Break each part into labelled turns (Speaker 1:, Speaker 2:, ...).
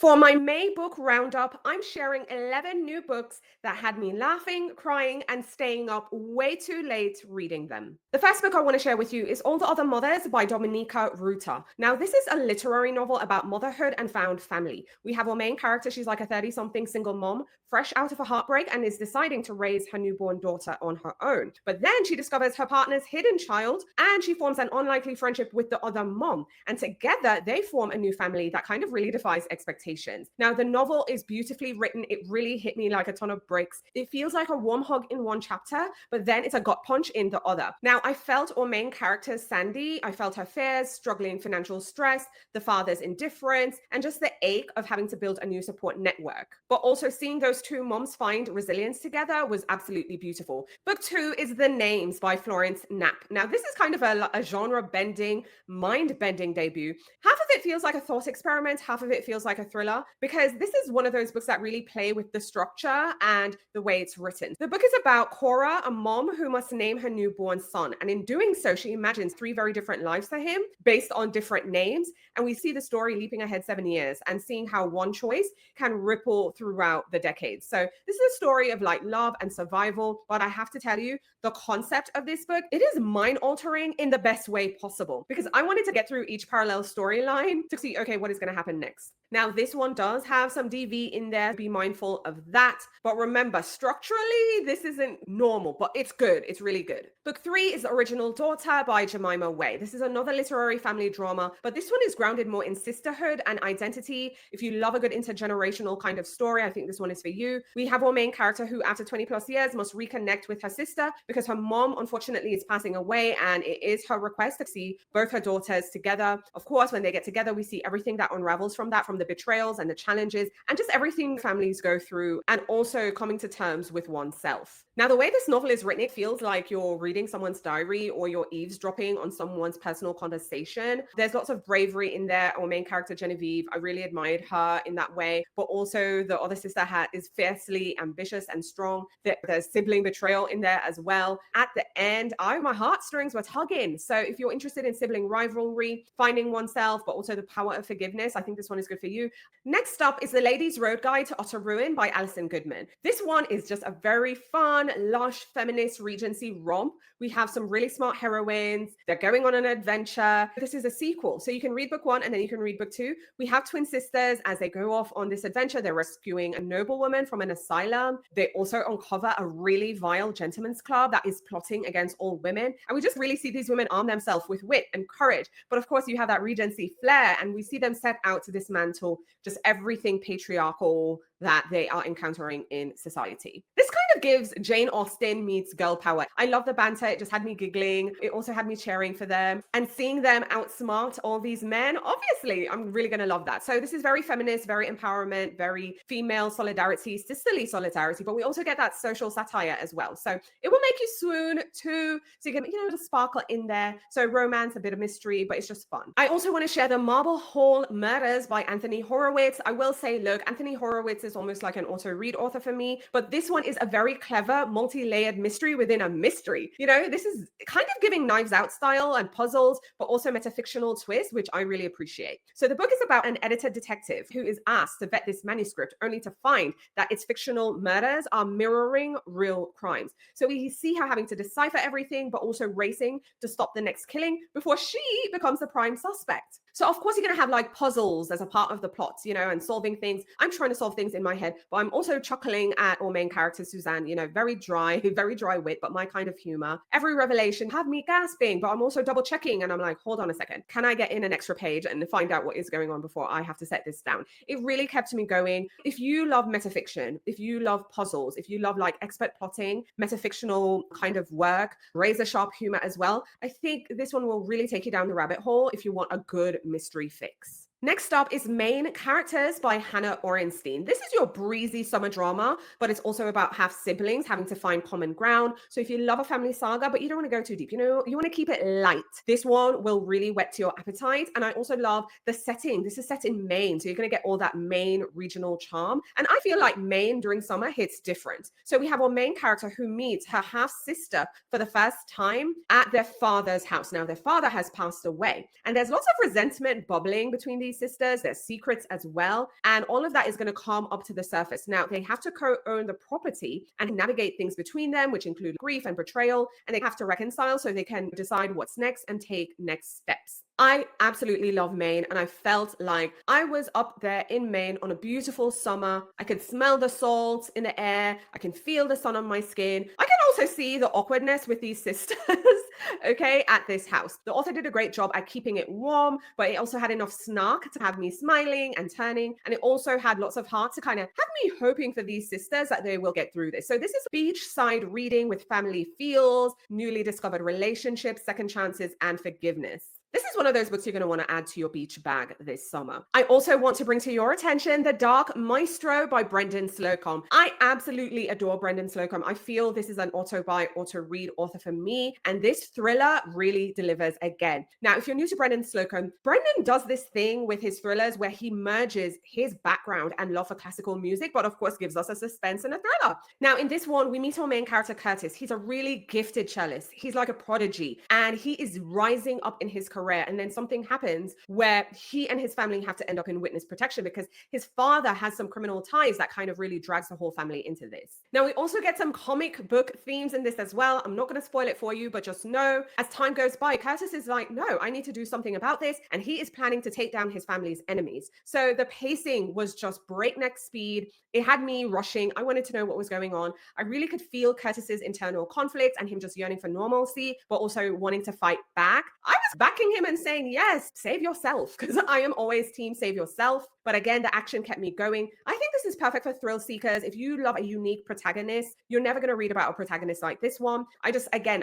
Speaker 1: For my May book roundup, I'm sharing 11 new books that had me laughing, crying, and staying up way too late reading them. The first book I want to share with you is All the Other Mothers by Dominika Ruta. Now, this is a literary novel about motherhood and found family. We have our main character, she's like a 30-something single mom, fresh out of a heartbreak, and is deciding to raise her newborn daughter on her own. But then she discovers her partner's hidden child, and she forms an unlikely friendship with the other mom. And together, they form a new family that kind of really defies expectations. Now, the novel is beautifully written. It really hit me like a ton of bricks. It feels like a warm hug in one chapter, but then it's a gut punch in the other. Now, I felt our main character, Sandy, I felt her fears, struggling financial stress, the father's indifference, and just the ache of having to build a new support network. But also seeing those two moms find resilience together was absolutely beautiful. Book 2 is The Names by Florence Knapp. Now, this is kind of a genre-bending, mind-bending debut. Half of it feels like a thought experiment, half of it feels like a thriller, because this is one of those books that really play with the structure and the way it's written. The book is about Cora, a mom who must name her newborn son. And in doing so, she imagines 3 very different lives for him based on different names. And we see the story leaping ahead 7 years and seeing how one choice can ripple throughout the decades. So this is a story of like love and survival. But I have to tell you, the concept of this book, it is mind altering in the best way possible, because I wanted to get through each parallel storyline to see, okay, what is going to happen next. Now, this one does have some DV in there. Be mindful of that. But remember, structurally, this isn't normal, but it's good. It's really good. Book 3 is The Original Daughter by Jemima Way. This is another literary family drama, but this one is grounded more in sisterhood and identity. If you love a good intergenerational kind of story, I think this one is for you. We have our main character who, after 20 plus years, must reconnect with her sister because her mom, unfortunately, is passing away, and it is her request to see both her daughters together. Of course, when they get together, we see everything that unravels from that, from the betrayals and the challenges and just everything families go through, and also coming to terms with oneself. Now, the way this novel is written, it feels like you're reading someone's diary or you're eavesdropping on someone's personal conversation. There's lots of bravery in there. Our main character, Genevieve, I really admired her in that way, but also the other sister is fiercely ambitious and strong. There's sibling betrayal in there as well. At the end, my heartstrings were tugging. So if you're interested in sibling rivalry, finding oneself, but also the power of forgiveness, I think this one is good for you. Next up is The Lady's Road Guide to Utter Ruin by Alison Goodman. This one is just a very fun, lush, feminist Regency romp. We have some really smart heroines. They're going on an adventure. This is a sequel, so you can read book 1 and then you can read book 2. We have twin sisters as they go off on this adventure. They're rescuing a noblewoman from an asylum. They also uncover a really vile gentleman's club that is plotting against all women. And we just really see these women arm themselves with wit and courage. But of course, you have that Regency flair, and we see them set out to dismantle just everything patriarchal that they are encountering in society. This kind of gives Jane Austen meets girl power. I love the banter. It just had me giggling. It also had me cheering for them and seeing them outsmart all these men. Obviously, I'm really going to love that. So this is very feminist, very empowerment, very female solidarity, sisterly solidarity, but we also get that social satire as well. So it will make you swoon too. So you can, the sparkle in there. So romance, a bit of mystery, but it's just fun. I also want to share The Marble Hall Murders by Anthony Horowitz. I will say, look, Anthony Horowitz is almost like an auto-read author for me, but this one is a very clever, multi-layered mystery within a mystery. This is kind of giving Knives Out style and puzzles, but also metafictional twist, which I really appreciate. So the book is about an editor detective who is asked to vet this manuscript only to find that its fictional murders are mirroring real crimes. So we see her having to decipher everything, but also racing to stop the next killing before she becomes the prime suspect. So of course you're going to have like puzzles as a part of the plot, and solving things. I'm trying to solve things in my head, but I'm also chuckling at our main character, Suzanne, very dry wit, but my kind of humor. Every revelation had me gasping, but I'm also double checking. And I'm like, hold on a second. Can I get in an extra page and find out what is going on before I have to set this down? It really kept me going. If you love metafiction, if you love puzzles, if you love like expert plotting, metafictional kind of work, razor sharp humor as well, I think this one will really take you down the rabbit hole if you want a good mystery fix. Next up is Main Characters by Hannah Orenstein. This is your breezy summer drama, but it's also about half siblings having to find common ground. So if you love a family saga, but you don't want to go too deep, you want to keep it light, this one will really whet your appetite. And I also love the setting. This is set in Maine, so you're going to get all that Maine regional charm. And I feel like Maine during summer hits different. So we have our main character who meets her half sister for the first time at their father's house. Now, their father has passed away, and there's lots of resentment bubbling between these these sisters, their secrets as well. And all of that is going to come up to the surface. Now, they have to co-own the property and navigate things between them, which include grief and betrayal, and they have to reconcile so they can decide what's next and take next steps. I absolutely love Maine, and I felt like I was up there in Maine on a beautiful summer. I could smell the salt in the air. I can feel the sun on my skin. I can also see the awkwardness with these sisters, okay, at this house. The author did a great job at keeping it warm, but it also had enough snark to have me smiling and turning. And it also had lots of heart to kind of have me hoping for these sisters that they will get through this. So this is beachside reading with family feels, newly discovered relationships, second chances, and forgiveness. This is one of those books you're going to want to add to your beach bag this summer. I also want to bring to your attention The Dark Maestro by Brendan Slocum. I absolutely adore Brendan Slocum. I feel this is an auto-buy, auto-read author for me, and this thriller really delivers again. Now, if you're new to Brendan Slocum, Brendan does this thing with his thrillers where he merges his background and love for classical music, but of course gives us a suspense and a thriller. Now, in this one, we meet our main character, Curtis. He's a really gifted cellist. He's like a prodigy, and he is rising up in his career. And then something happens where he and his family have to end up in witness protection because his father has some criminal ties that kind of really drags the whole family into this. Now, we also get some comic book themes in this as well. I'm not going to spoil it for you, but just know as time goes by, Curtis is like, no, I need to do something about this. And he is planning to take down his family's enemies. So the pacing was just breakneck speed. It had me rushing. I wanted to know what was going on. I really could feel Curtis's internal conflict and him just yearning for normalcy, but also wanting to fight back. I was backing him and saying, yes, save yourself, because I am always team save yourself. But again, the action kept me going. I think this is perfect for thrill seekers. If you love a unique protagonist, you're never going to read about a protagonist like this one. I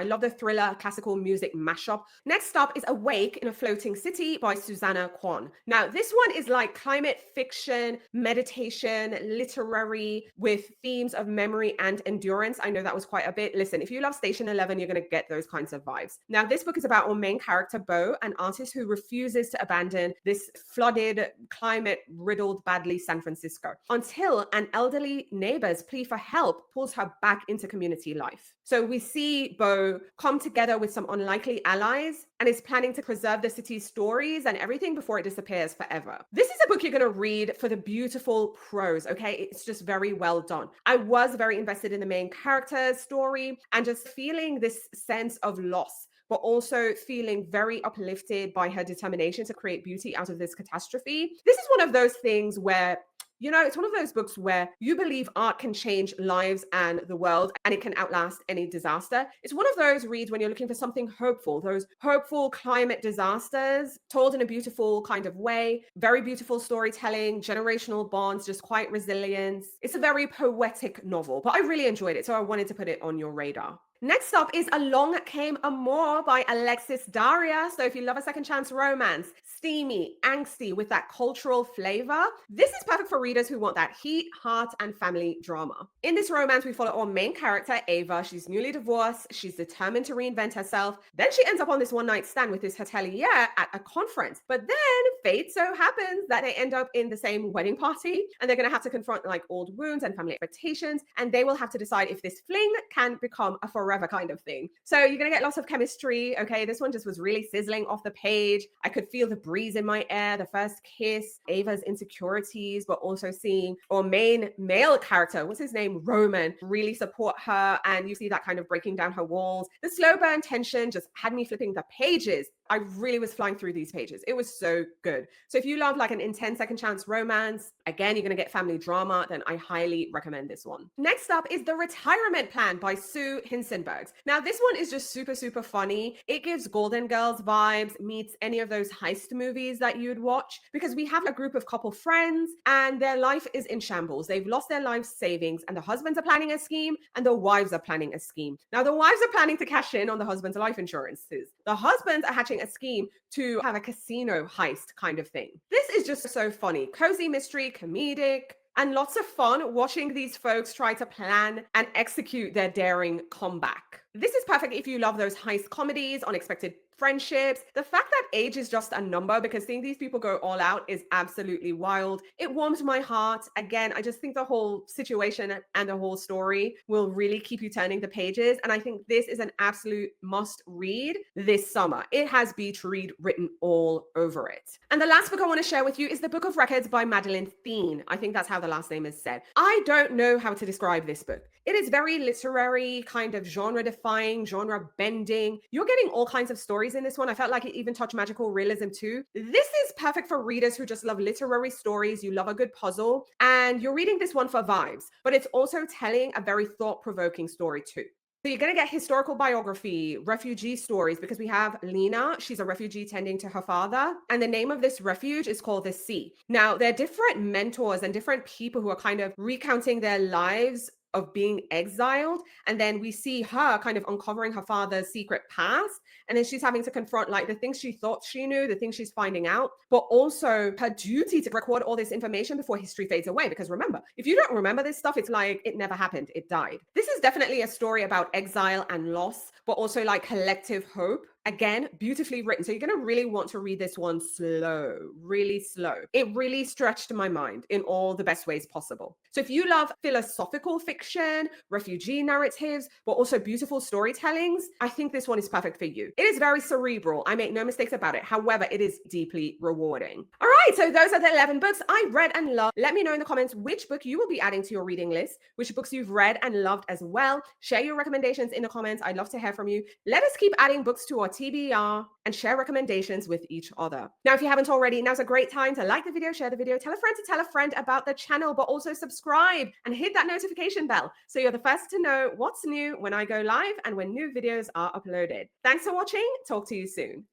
Speaker 1: love the thriller classical music mashup. Next up is Awake in a Floating City by Susanna Kwan. Now, this one is like climate fiction, meditation, literary with themes of memory and endurance. I know that was quite a bit. Listen, if you love Station 11, you're going to get those kinds of vibes. Now, this book is about our main character, Bo, an artist who refuses to abandon this flooded, climate-riddled, badly San Francisco until an elderly neighbor's plea for help pulls her back into community life. So we see Bo come together with some unlikely allies and is planning to preserve the city's stories and everything before it disappears forever. This is a book you're going to read for the beautiful prose, okay? It's just very well done. I was very invested in the main character's story and just feeling this sense of loss, but also feeling very uplifted by her determination to create beauty out of this catastrophe. This is one of those things where, you know, it's one of those books where you believe art can change lives and the world and it can outlast any disaster. It's one of those reads when you're looking for something hopeful, those hopeful climate disasters told in a beautiful kind of way, very beautiful storytelling, generational bonds, just quite resilience. It's a very poetic novel, but I really enjoyed it. So I wanted to put it on your radar. Next up is Along Came Amor by Alexis Daria. So if you love a second chance romance, steamy, angsty with that cultural flavor, this is perfect for readers who want that heat, heart, and family drama. In this romance, we follow our main character, Ava. She's newly divorced. She's determined to reinvent herself. Then she ends up on this one-night stand with this hotelier at a conference. But then fate so happens that they end up in the same wedding party, and they're going to have to confront like old wounds and family expectations, and they will have to decide if this fling can become a forever kind of thing. So you're going to get lots of chemistry. Okay, this one just was really sizzling off the page. I could feel the breeze in my air, the first kiss, Ava's insecurities, but also seeing our main male character, what's his name, Roman, really support her, and you see that kind of breaking down her walls. The slow burn tension just had me flipping the pages. I really was flying through these pages. It was so good. So if you love like an intense second chance romance, again, you're going to get family drama, then I highly recommend this one. Next up is The Retirement Plan by Sue Hinsenbergs. Now, this one is just super, super funny. It gives Golden Girls vibes, meets any of those heist movies that you'd watch, because we have a group of couple friends and their life is in shambles. They've lost their life savings and the husbands are planning a scheme and the wives are planning a scheme. Now, the wives are planning to cash in on the husband's life insurances. The husbands are hatching a scheme to have a casino heist kind of thing. This is just so funny. Cozy mystery, comedic, and lots of fun watching these folks try to plan and execute their daring comeback. This is perfect if you love those heist comedies, unexpected friendships. The fact that age is just a number, because seeing these people go all out is absolutely wild. It warms my heart. Again, I just think the whole situation and the whole story will really keep you turning the pages. And I think this is an absolute must read this summer. It has beach read written all over it. And the last book I want to share with you is The Book of Records by Madeline Thien. I think that's how the last name is said. I don't know how to describe this book. It is very literary, kind of genre defying, genre bending. You're getting all kinds of stories in this one. I felt like it even touched magical realism too. This is perfect for readers who just love literary stories. You love a good puzzle, and you're reading this one for vibes, but it's also telling a very thought-provoking story too. So you're going to get historical biography, refugee stories, because we have Lena. She's a refugee tending to her father. And the name of this refuge is called the Sea. Now, there are different mentors and different people who are kind of recounting their lives of being exiled. And then we see her kind of uncovering her father's secret past. And then she's having to confront like the things she thought she knew, the things she's finding out, but also her duty to record all this information before history fades away. Because remember, if you don't remember this stuff, it's like it never happened, it died. This is definitely a story about exile and loss, but also like collective hope. Again, beautifully written. So you're going to really want to read this one slow, really slow. It really stretched my mind in all the best ways possible. So if you love philosophical fiction, refugee narratives, but also beautiful storytellings, I think this one is perfect for you. It is very cerebral. I make no mistakes about it. However, it is deeply rewarding. All right, so those are the 11 books I read and loved. Let me know in the comments which book you will be adding to your reading list, which books you've read and loved as well. Share your recommendations in the comments. I'd love to hear from you. Let us keep adding books to our TBR and share recommendations with each other. Now, if you haven't already, now's a great time to like the video, share the video, tell a friend about the channel, but also subscribe and hit that notification bell so you're the first to know what's new when I go live and when new videos are uploaded. Thanks for watching. Talk to you soon.